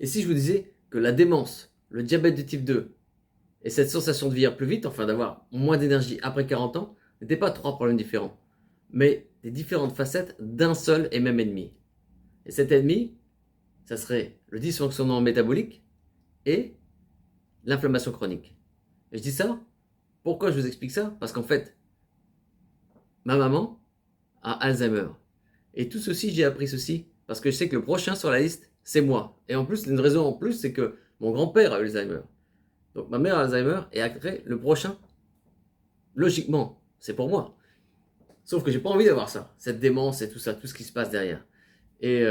Et si je vous disais que la démence, le diabète de type 2 et cette sensation de vieillir plus vite, enfin d'avoir moins d'énergie après 40 ans, n'étaient pas trois problèmes différents, mais des différentes facettes d'un seul et même ennemi. Et cet ennemi, ça serait le dysfonctionnement métabolique et l'inflammation chronique. Et je dis ça, pourquoi je vous explique ça? Parce qu'en fait, ma maman a Alzheimer. Et tout ceci, j'ai appris ceci parce que je sais que le prochain sur la liste, c'est moi. Et en plus, une raison en plus, c'est que mon grand-père a Alzheimer. Donc ma mère a Alzheimer et après, le prochain, logiquement, c'est pour moi. Sauf que j'ai pas envie d'avoir ça, cette démence et tout ça, tout ce qui se passe derrière. Et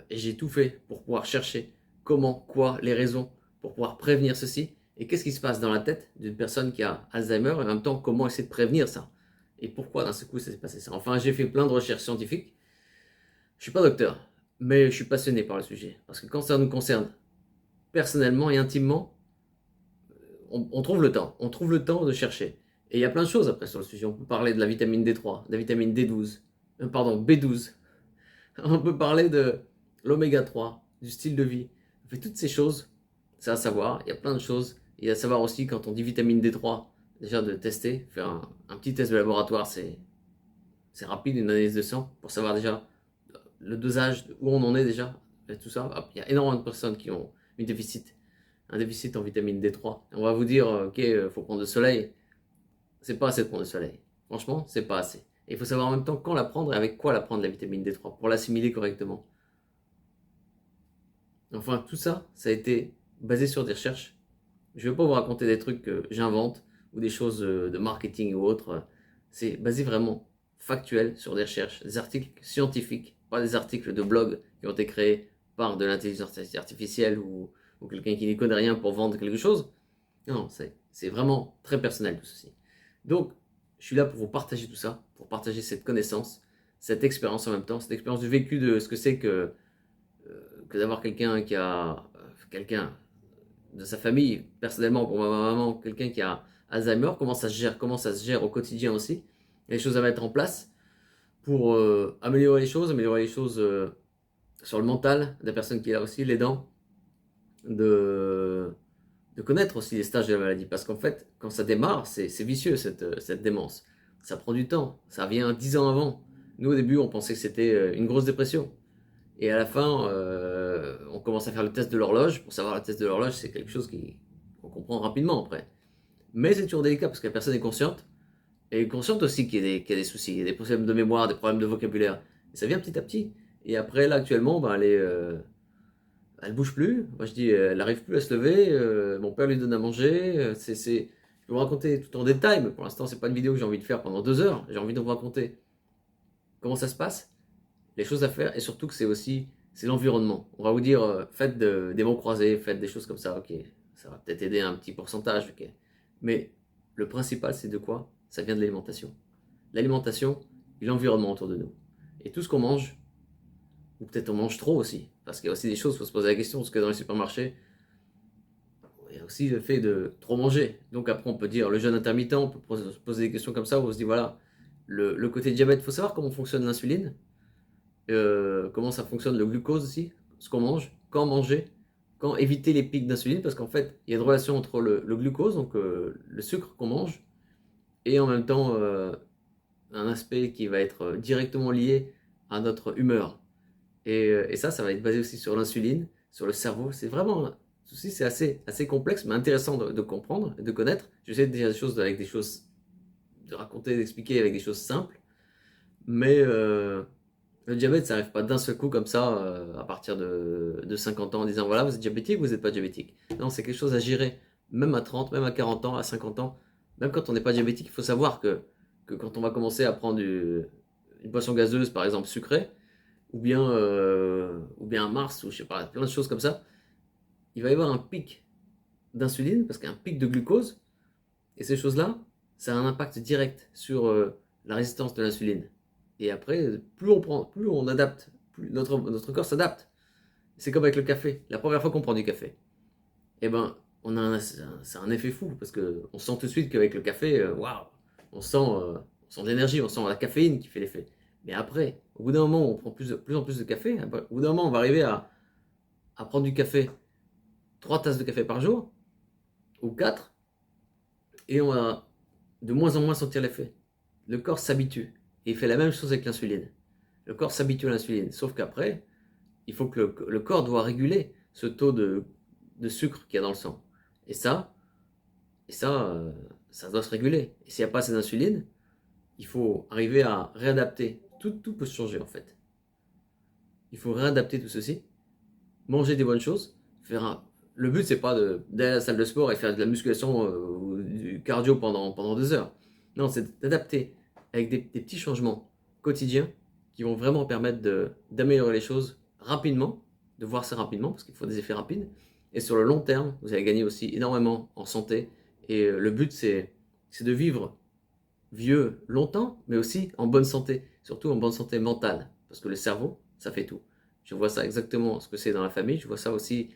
j'ai tout fait pour pouvoir chercher comment, quoi, les raisons, pour pouvoir prévenir ceci. Et qu'est-ce qui se passe dans la tête d'une personne qui a Alzheimer et en même temps, comment essayer de prévenir ça. Et pourquoi d'un seul coup ça s'est passé ça. Enfin, j'ai fait plein de recherches scientifiques. Je suis pas docteur, mais je suis passionné par le sujet. Parce que quand ça nous concerne personnellement et intimement, on trouve le temps. On trouve le temps de chercher. Et il y a plein de choses après sur le sujet. On peut parler de la vitamine D3, de la vitamine D12, pardon, B12. On peut parler de l'oméga 3, du style de vie. On fait toutes ces choses, c'est à savoir. Il y a plein de choses. Il y a à savoir aussi quand on dit vitamine D3, déjà de tester, faire un petit test de laboratoire, c'est rapide, une analyse de sang, pour savoir déjà le dosage, où on en est déjà, et tout ça. Il y a énormément de personnes qui ont un déficit en vitamine D3. On va vous dire, ok, faut prendre le soleil. C'est pas assez de prendre le soleil. Franchement, c'est pas assez. Et il faut savoir en même temps quand la prendre et avec quoi la prendre, la vitamine D3, pour l'assimiler correctement. Enfin, tout ça, ça a été basé sur des recherches. Je ne vais pas vous raconter des trucs que j'invente ou des choses de marketing ou autre. C'est basé vraiment factuel sur des recherches, des articles scientifiques, pas des articles de blog qui ont été créés par de l'intelligence artificielle ou quelqu'un qui n'y connaît rien pour vendre quelque chose. Non, c'est vraiment très personnel tout ceci. Donc, je suis là pour vous partager tout ça, pour partager cette connaissance, cette expérience en même temps, cette expérience du vécu de ce que c'est que d'avoir quelqu'un qui a quelqu'un de sa famille, personnellement pour ma maman, quelqu'un qui a Alzheimer, comment ça se gère au quotidien aussi, les choses à mettre en place pour améliorer les choses sur le mental de la personne qui est là aussi, l'aidant, de, de connaître aussi les stages de la maladie. Parce qu'en fait, quand ça démarre, c'est vicieux cette démence. Ça prend du temps, ça vient 10 ans avant. Nous au début, on pensait que c'était une grosse dépression. Et à la fin, on commence à faire le test de l'horloge. Pour savoir le test de l'horloge, c'est quelque chose qu'on comprend rapidement après. Mais c'est toujours délicat parce que la personne est consciente. Et est consciente aussi qu'il y a des soucis, il y a des problèmes de mémoire, des problèmes de vocabulaire. Et ça vient petit à petit. Et après, là, actuellement, ben, elle bouge plus. Moi, je dis, elle n'arrive plus à se lever. Mon père lui donne à manger. Je peux vous raconter tout en détail, mais pour l'instant, c'est pas une vidéo que j'ai envie de faire pendant 2 heures. J'ai envie de vous raconter comment ça se passe, les choses à faire et surtout que c'est l'environnement. On va vous dire faites des mots croisés, faites des choses comme ça, ok, ça va peut-être aider un petit pourcentage, ok. Mais le principal c'est de quoi? Ça vient de l'alimentation. L'alimentation et l'environnement autour de nous. Et tout ce qu'on mange, ou peut-être on mange trop aussi, parce qu'il y a aussi des choses, il faut se poser la question, parce que dans les supermarchés, il y a aussi le fait de trop manger. Donc après on peut dire le jeûne intermittent, on peut se poser des questions comme ça, où on se dit voilà, le côté diabète, il faut savoir comment fonctionne l'insuline, comment ça fonctionne le glucose aussi, ce qu'on mange, quand manger, quand éviter les pics d'insuline, parce qu'en fait, il y a une relation entre le glucose, donc le sucre qu'on mange, et en même temps un aspect qui va être directement lié à notre humeur. Et ça va être basé aussi sur l'insuline, sur le cerveau. C'est vraiment, ceci c'est assez complexe, mais intéressant de comprendre et de connaître. J'essaie de dire des choses avec des choses, de raconter, d'expliquer avec des choses simples, mais le diabète, ça n'arrive pas d'un seul coup comme ça, à partir de 50 ans, en disant voilà, vous êtes diabétique, vous n'êtes pas diabétique. Non, c'est quelque chose à gérer, même à 30, même à 40 ans, à 50 ans. Même quand on n'est pas diabétique, il faut savoir que quand on va commencer à prendre une boisson gazeuse, par exemple sucrée, ou bien un Mars, ou je sais pas, plein de choses comme ça, il va y avoir un pic d'insuline, parce qu'il y a un pic de glucose, et ces choses-là, ça a un impact direct sur la résistance de l'insuline. Et après, plus on adapte, plus notre corps s'adapte. C'est comme avec le café. La première fois qu'on prend du café, eh ben, c'est un effet fou parce que on sent tout de suite qu'avec le café, waouh, on sent de l'énergie, on sent la caféine qui fait l'effet. Mais après, au bout d'un moment, on prend plus en plus de café. Au bout d'un moment, on va arriver à prendre du café, 3 tasses de café par jour, ou 4, et on va de moins en moins sentir l'effet. Le corps s'habitue, et il fait la même chose avec l'insuline. Le corps s'habitue à l'insuline, sauf qu'après, il faut que le corps doit réguler ce taux de sucre qu'il y a dans le sang. Et ça, ça doit se réguler. Et s'il n'y a pas assez d'insuline, il faut arriver à réadapter. Tout peut changer en fait. Il faut réadapter tout ceci, manger des bonnes choses, le but c'est pas d'aller à la salle de sport et faire de la musculation ou du cardio pendant 2 heures. Non, c'est d'adapter avec des petits changements quotidiens qui vont vraiment permettre d'améliorer les choses rapidement, de voir ça rapidement parce qu'il faut des effets rapides. Et sur le long terme, vous allez gagner aussi énormément en santé. Et le but c'est de vivre vieux longtemps, mais aussi en bonne santé, surtout en bonne santé mentale, parce que le cerveau, ça fait tout. Je vois ça exactement ce que c'est dans la famille, je vois ça aussi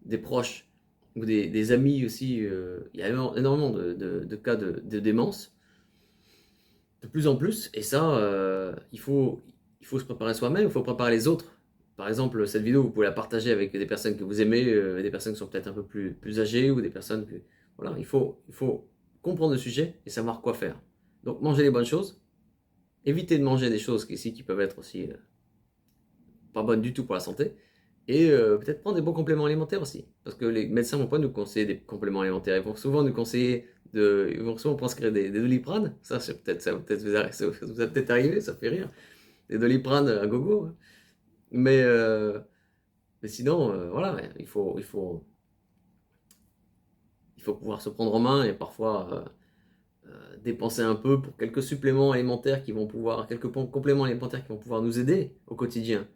des proches ou des amis aussi. Il y a énormément de cas de démence, de plus en plus, et ça, il faut se préparer soi-même, il faut préparer les autres. Par exemple, cette vidéo, vous pouvez la partager avec des personnes que vous aimez, des personnes qui sont peut-être un peu plus âgées, ou des personnes que... Voilà, il faut comprendre le sujet et savoir quoi faire. Donc, manger les bonnes choses, éviter de manger des choses ici qui peuvent être aussi pas bonnes du tout pour la santé, et peut-être prendre des bons compléments alimentaires aussi, parce que les médecins ne vont pas nous conseiller des compléments alimentaires, ils vont souvent nous conseiller ils vont souvent prescrire des Doliprane, ça vous a peut-être arrivé, ça fait rire, des Doliprane à gogo, hein. mais, euh, mais sinon, voilà, il faut pouvoir se prendre en main et parfois dépenser un peu pour quelques suppléments alimentaires quelques compléments alimentaires qui vont pouvoir nous aider au quotidien.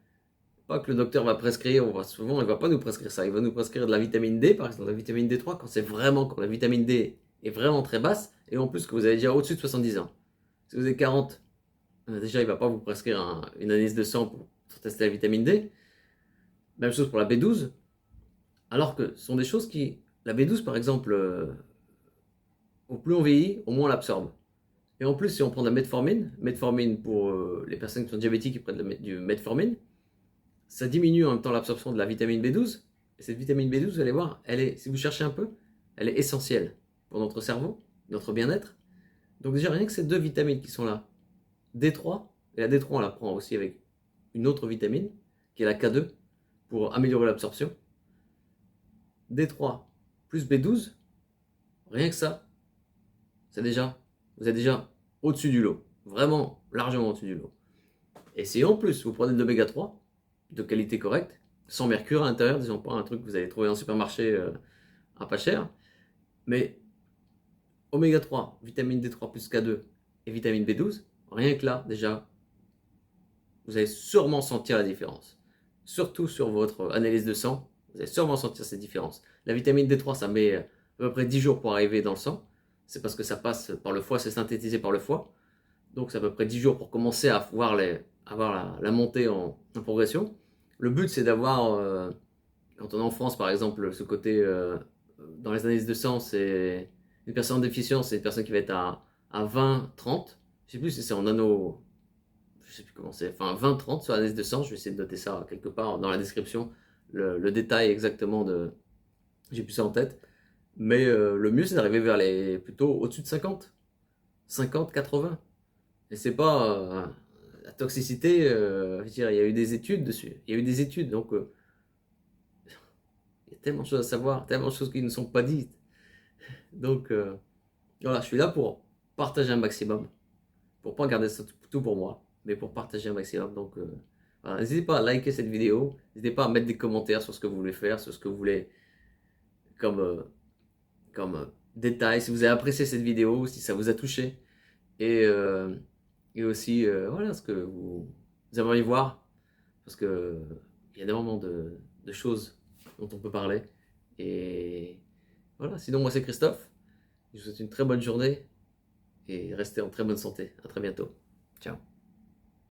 Pas que le docteur va prescrire, souvent il va pas nous prescrire ça, il va nous prescrire de la vitamine D, par exemple, de la vitamine D3, quand la vitamine D est vraiment très basse, et en plus que vous avez déjà au-dessus de 70 ans. Si vous avez 40, déjà il va pas vous prescrire une analyse de sang pour tester la vitamine D. Même chose pour la B12, alors que ce sont des choses la B12 par exemple, au plus on vieillit, au moins on l'absorbe. Et en plus, si on prend de la metformine pour les personnes qui sont diabétiques qui prennent du metformine, ça diminue en même temps l'absorption de la vitamine B12. Et cette vitamine B12, vous allez voir, si vous cherchez un peu, elle est essentielle pour notre cerveau, notre bien-être. Donc déjà, rien que ces deux vitamines qui sont là, D3, et la D3 on la prend aussi avec une autre vitamine, qui est la K2, pour améliorer l'absorption. D3 plus B12, rien que ça, vous êtes déjà au-dessus du lot. Vraiment largement au-dessus du lot. Et si en plus vous prenez de l'oméga 3, de qualité correcte, sans mercure à l'intérieur, disons pas un truc que vous allez trouver en supermarché à pas cher, mais oméga 3, vitamine D3 plus K2 et vitamine B12, rien que là, déjà, vous allez sûrement sentir la différence. Surtout sur votre analyse de sang, vous allez sûrement sentir cette différence. La vitamine D3, ça met à peu près 10 jours pour arriver dans le sang. C'est parce que ça passe par le foie, c'est synthétisé par le foie. Donc c'est à peu près 10 jours pour commencer à avoir la montée en progression. Le but c'est d'avoir, quand on est en France par exemple, ce côté, dans les analyses de sang, c'est une personne en déficience, c'est une personne qui va être à 20-30. Je sais plus si c'est en nano, je sais plus comment c'est, enfin 20-30 sur l'analyse de sang, je vais essayer de noter ça quelque part dans la description, le détail exactement j'ai plus ça en tête. Mais le mieux c'est d'arriver plutôt au-dessus de 50, 80. Et c'est pas la toxicité, je veux dire, il y a eu des études dessus. Il y a eu des études, donc il y a tellement de choses à savoir, tellement de choses qui ne sont pas dites. Donc voilà, je suis là pour partager un maximum, pour pas garder ça tout pour moi, mais pour partager un maximum. Donc voilà, n'hésitez pas à liker cette vidéo, n'hésitez pas à mettre des commentaires sur ce que vous voulez faire, sur ce que vous voulez comme, détail, si vous avez apprécié cette vidéo, si ça vous a touché. Et, euh, et aussi, voilà, ce que vous aimeriez voir, parce que il y a énormément de choses dont on peut parler. Et voilà, sinon moi c'est Christophe, je vous souhaite une très bonne journée et restez en très bonne santé. À très bientôt. Ciao.